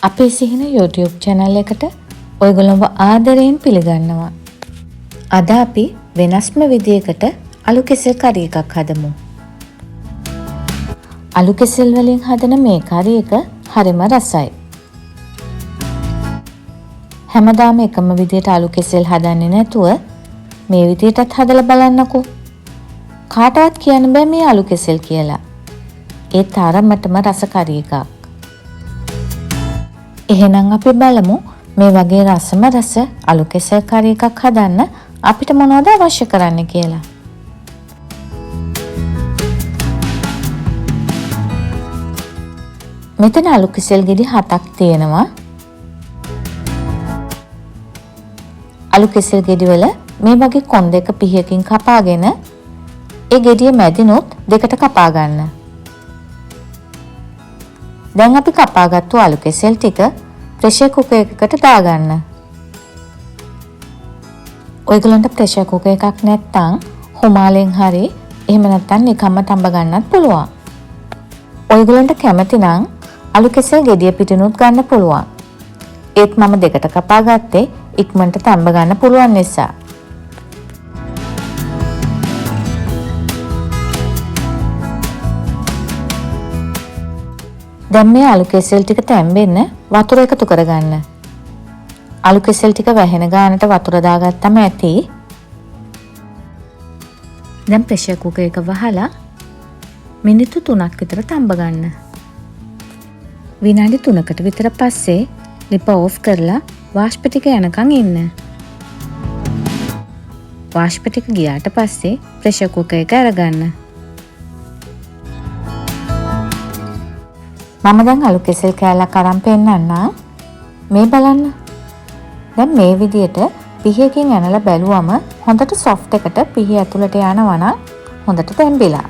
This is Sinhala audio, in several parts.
අපේ සිහින YouTube channel එකට ඔයගොල්ලෝව ආදරයෙන් පිළිගන්නවා. අද අපි වෙනස්ම විදියකට අලු කෙසෙල් කරි එකක් හදමු. අලු කෙසෙල් වලින් හදන මේ කරි එක හරිම රසයි. හැමදාම එකම විදියට අලු කෙසෙල් හදන්නේ නැතුව මේ විදියටත් හදලා බලන්නකෝ. කාටවත් කියන්න බෑ මේ අලු කෙසෙල් කියලා. ඒ තරමටම රස කරි එකක්. එහෙනම් අපි බලමු මේ වගේ රසම රස අලු කෙසෙල් කරි එකක් හදන්න අපිට මොනවද අවශ්‍ය කරන්නේ කියලා. මෙතන අලු කෙසෙල් ගෙඩි 7ක් තියෙනවා. අලු කෙසෙල් ගෙඩි වල මේ වගේ කොන් දෙක පිහයකින් කපාගෙන ඒ ගෙඩිය මැදිනුත් දෙකට කපා ගන්න. දැන් අපි කපාගත්තු අලු කෙසෙල් ටික ප්‍රෙෂර් කුකර් එකකට දාගන්න. ඔයගලන්ට ප්‍රෙෂර් කුකර් එකක් නැත්නම් හොමාලෙන් හරි එහෙම නැත්නම් නිකම්ම තඹ ගන්නත් පුළුවන්. ඔයගලන්ට කැමති නම් අලු කෙසෙල් ගෙඩිය පිටිනුත් ගන්න පුළුවන්. ඒත් මම දෙකට කපා ගත්තේ ඉක්මනට තඹ ගන්න පුළුවන් නිසා. දැන් මේ අලු කෙසෙල් ටික තැම්බෙන්න වතුර එකතු කරගන්න. අලු කෙසෙල් ටික වැහෙන ගානට වතුර දාගත්තම ඇති. දැන් ප්‍රෙෂර් කුකර් එක වහලා මිනිත්තු 3ක් විතර තඹ ගන්න. විනාඩි 3කට විතර පස්සේ ලිප ඕෆ් කරලා වාෂ්ප ටික යනකම් ඉන්න. වාෂ්ප ටික ගියාට පස්සේ ප්‍රෙෂර් කුකර් එක අරගන්න. මම දැන් අලු කෙසෙල් කෑල්ලක් අරන් පෙන්නන්නම්. මේ බලන්න. දැන් මේ විදියට පිහියකින් ඇනලා බැලුවම හොඳට සොෆ්ට් එකට පිහිය ඇතුළට යනවා නම් හොඳට තැම්බිලා.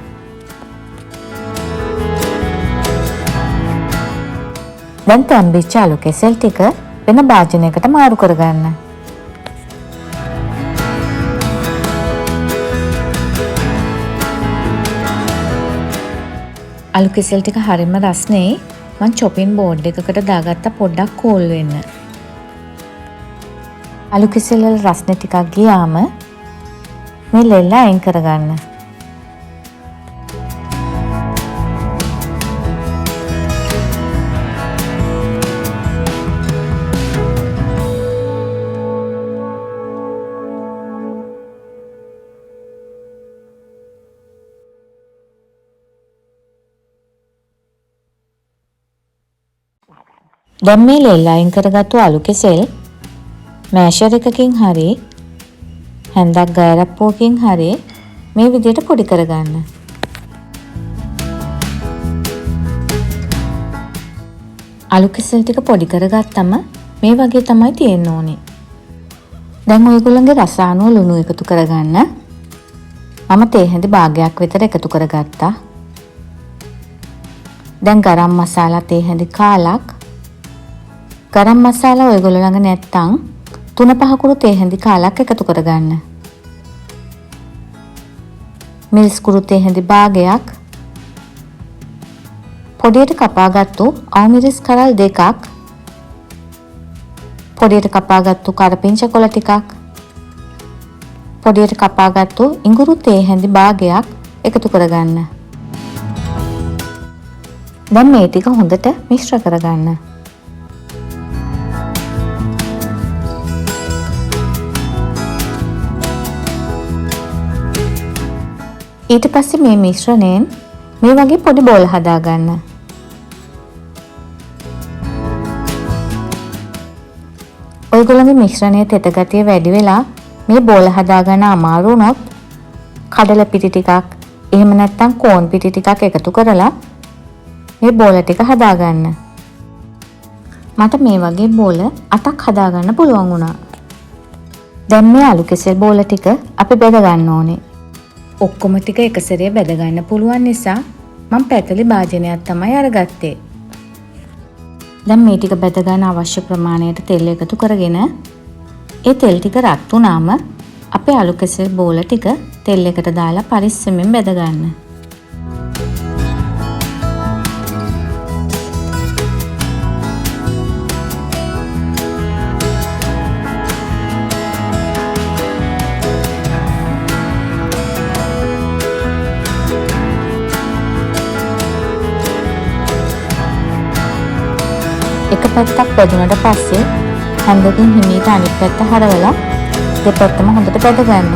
දැන් තැම්බිච්ච අලු කෙසෙල් ටික වෙන භාජනයකට මාරු කරගන්න. අලු කෙසෙල් ටික හරියම රස්නේ. මම චොපින් බෝඩ් එකකට දාගත්ත පොඩ්ඩක් කෝල් වෙන්න. අලු කෙසෙල් වල රස්නේ ටිකක් ගියාම මේ ලෙල්ල අයින් කරගන්න. දැන් මේ ලෙල්ල අයින් කරගත්තු අලු කෙසෙල් මෑෂර් එකකින් හරි හැන්දක් ගෑරප්පුවකින් හරි මේ විදිහට පොඩි කරගන්න. අලු කෙසෙල් ටික පොඩි කරගත්තම මේ වගේ තමයි තියෙන්න ඕනේ. දැන් ඔයගොල්ලන්ගේ රස අනුව ලුණු එකතු කරගන්න. මම තේ හැඳි භාගයක් විතර එකතු කරගත්තා. දැන් ගරම් මසාලා තේ හැඳි කාලක්. ගරම් මසාලා ඔයගොල්ලෝ ළඟ නැත්තම් 3-5 කුරු තේ හැඳි කාලක් එකතු කරගන්න. මිරිස් කුරු තේ හැඳි භාගයක්. පොඩියට කපාගත්තු අවමිරිස් කරල් දෙකක්. පොඩියට කපාගත්තු කරපිංච කොළ ටිකක්. පොඩියට කපාගත්තු ඉඟුරු තේ හැඳි භාගයක් එකතු කරගන්න. දැන් මේ ටික හොඳට මිශ්‍ර කරගන්න. ඊට පස්සේ මේ මිශ්‍රණයෙන් මේ වගේ පොඩි බෝල හදාගන්න. ඔයගොල්ලන්ගේ මිශ්‍රණයේ තෙත ගතිය වැඩි වෙලා මේ බෝල හදාගන්න අමාරු වුණොත් කඩල පිටි ටිකක් එහෙම නැත්නම් කෝන් පිටි ටිකක් එකතු කරලා මේ බෝල ටික හදාගන්න. මට මේ වගේ බෝල 8ක් හදාගන්න පුළුවන් වුණා. දැන් මේ අලු කෙසෙල් බෝල ටික අපි බෙද ගන්න ඕනේ. ඔක්කොම ටික එක සැරේ බෙද ගන්න පුළුවන් නිසා මම පැතලි භාජනයක් තමයි අරගත්තේ. දැන් මේ ටික බෙද ගන්න අවශ්‍ය ප්‍රමාණයට තෙල් එකතු කරගෙන ඒ තෙල් ටික රත් වුණාම අපේ අලු කෙසෙල් බෝල ටික තෙල් එකට දාලා පරිස්සමෙන් බෙද ගන්න. එක පැත්තක් බැදුනට පස්සේ හැන්දකින් හිමීට අනිත් පැත්ත හරවලා දෙපැත්තම හොඳට බැද ගන්න.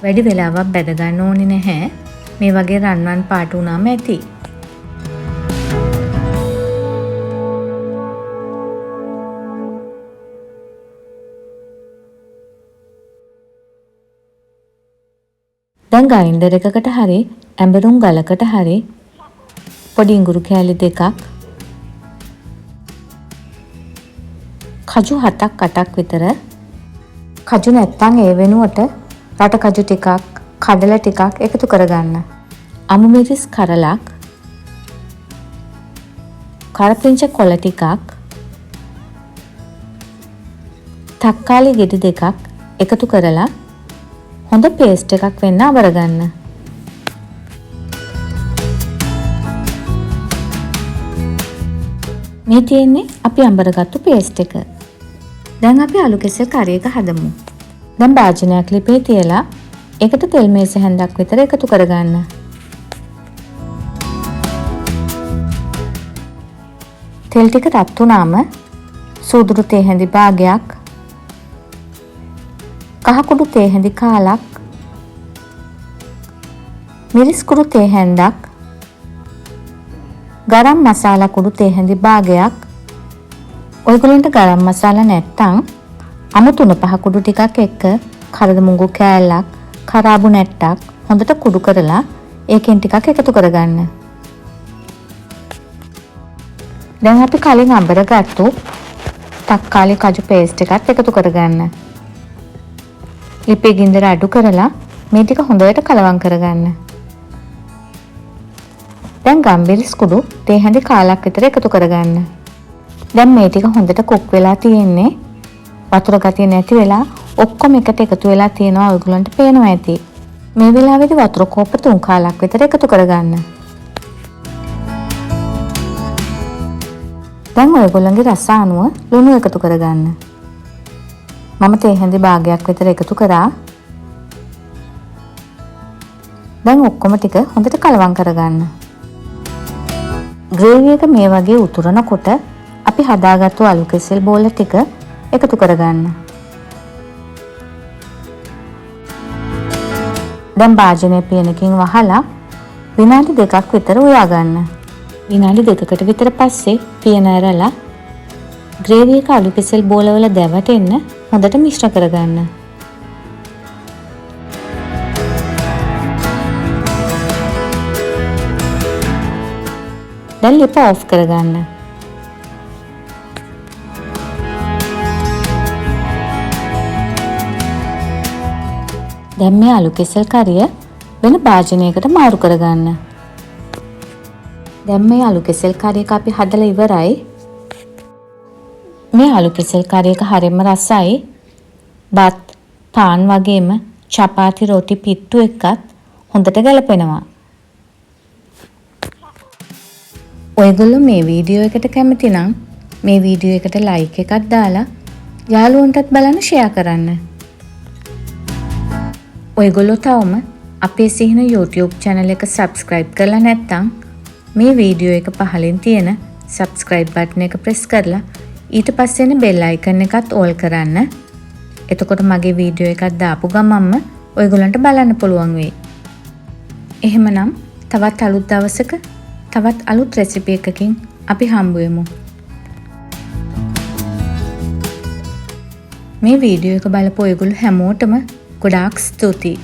වැඩි වෙලාවක් බැද ගන්න ඕනේ නැහැ. මේ වගේ රන්වන් පාට වුණාම ඇති. දැන් ග්‍රයින්ඩර් එකකට හරි ඇඹරුම් ගලකට හරි පොඩි ඉඟුරු කෑලි දෙකක් කජු 7ක් 8ක් විතර කජු නැත්තම් ඒ වෙනුවට රට කජු ටිකක් කඩල ටිකක් එකතු කරගන්න. අමු මිරිස් කරලක් කරපිංච කොළ ටිකක් තක්කාලි ගෙඩි දෙකක් එකතු කරලා හොඳ පේස්ට් එකක් වෙන්න අවර ගන්න. මේ තියෙන්නේ අපි අඹරගත්තු පේස්ට් එක. දැන් අපි අලු කෙසෙල් කරි එක හදමු. දැන් භාජනයක් ලිපේ තියලා ඒකට තෙල් මේස හැන්දක් විතර එකතු කරගන්න. තෙල් ටික රත් වුණාම සූදුරු තේ හැඳි භාගයක්, කහ කුඩු තේ හැඳි කාලක්, මිරිස් කුඩු තේ හැන්දක්, ගරම් මසාලා කුඩු තේ හැඳි භාගයක්. ඔයගොල්ලන්ට ගරම් මසාලා නැත්තම් අමු 3-5 කුඩු ටිකක් එක්ක කරද මුංගු කෑල්ලක්, කරාබු නැට්ටක් හොඳට කුඩු කරලා ඒකෙන් ටිකක් එකතු කරගන්න. දැන් අපි කලින් අඹරගත්තු තක්කාලි කජු පේස්ට් එකත් එකතු කරගන්න. ලිපේ ගින්දර අඩු කරලා මේ ටික හොඳට කලවම් කරගන්න. දැන් ගම්බිරිස් කුඩු තේ හැඳි කාලක් විතර එකතු කරගන්න. දැන් මේ ටික හොඳට කුක් වෙලා තියෙන්නේ. වතුර ගතිය නැති වෙලා ඔක්කොම එකට එකතු වෙලා තියෙනවා. ඔයගොල්ලන්ට පේනවා ඇති. මේ වෙලාවේදී වතුර කෝප්ප 3 කාලක් විතර එකතු කරගන්න. දැන් ඔයගොල්ලන්ගේ රස අනුව ලුණු එකතු කරගන්න. මම තේ හැඳි භාගයක් විතර එකතු කරා. දැන් ඔක්කොම ටික හොඳට කලවම් කරගන්න. ග්‍රේවි එක මේ වගේ උතුරනකොට අපි හදාගත්තු අලු කෙසෙල් බෝල ටික එකතු කරගන්න. දැන් භාජනය පියනකින් වහලා විනාඩි 2ක් විතර උයා ගන්න. විනාඩි 2කට විතර පස්සේ පියන ඇරලා ග්‍රේවි එක අලු කෙසෙල් බෝලවල දැවටෙන්න හොඳට මිශ්‍ර කරගන්න. දැන් ලිප ඔෆ් කරගන්න. දැන් මේ අලු කෙසෙල් කරිය වෙන භාජනයකට මාරු කරගන්න. දැන් මේ අලු කෙසෙල් කරිය එක අපි හදලා ඉවරයි. මේ අලු කෙසෙල් කරිය එක හරියම රසයි. බත්, පාන් වගේම චපාති රොටි පිට්ටු එකත් හොඳට ගැලපෙනවා. ඔයගොල්ලෝ මේ වීඩියෝ එකට කැමති නම් මේ වීඩියෝ එකට ලයික් එකක් දාලා යාළුවන්ටත් බලන්න ෂෙයා කරන්න. ඔයගොල්ලෝ තවම අපේ සිහින YouTube channel එක subscribe කරලා නැත්නම් මේ වීඩියෝ එක පහලින් තියෙන subscribe button එක press කරලා ඊට පස්සේ එන bell icon එකත් all කරන්න. එතකොට මගේ වීඩියෝ එකක් දාපු ගමන්ම ඔයගොල්ලන්ට බලන්න පුළුවන් වෙයි. එහෙමනම් තවත් අලුත් දවසක තවත් අලුත් රෙසිපි එකකින් අපි හම්බ වෙමු. මේ වීඩියෝ එක බලපු ඔයගොල්ලෝ හැමෝටම ගොඩාක් ස්තුතියි.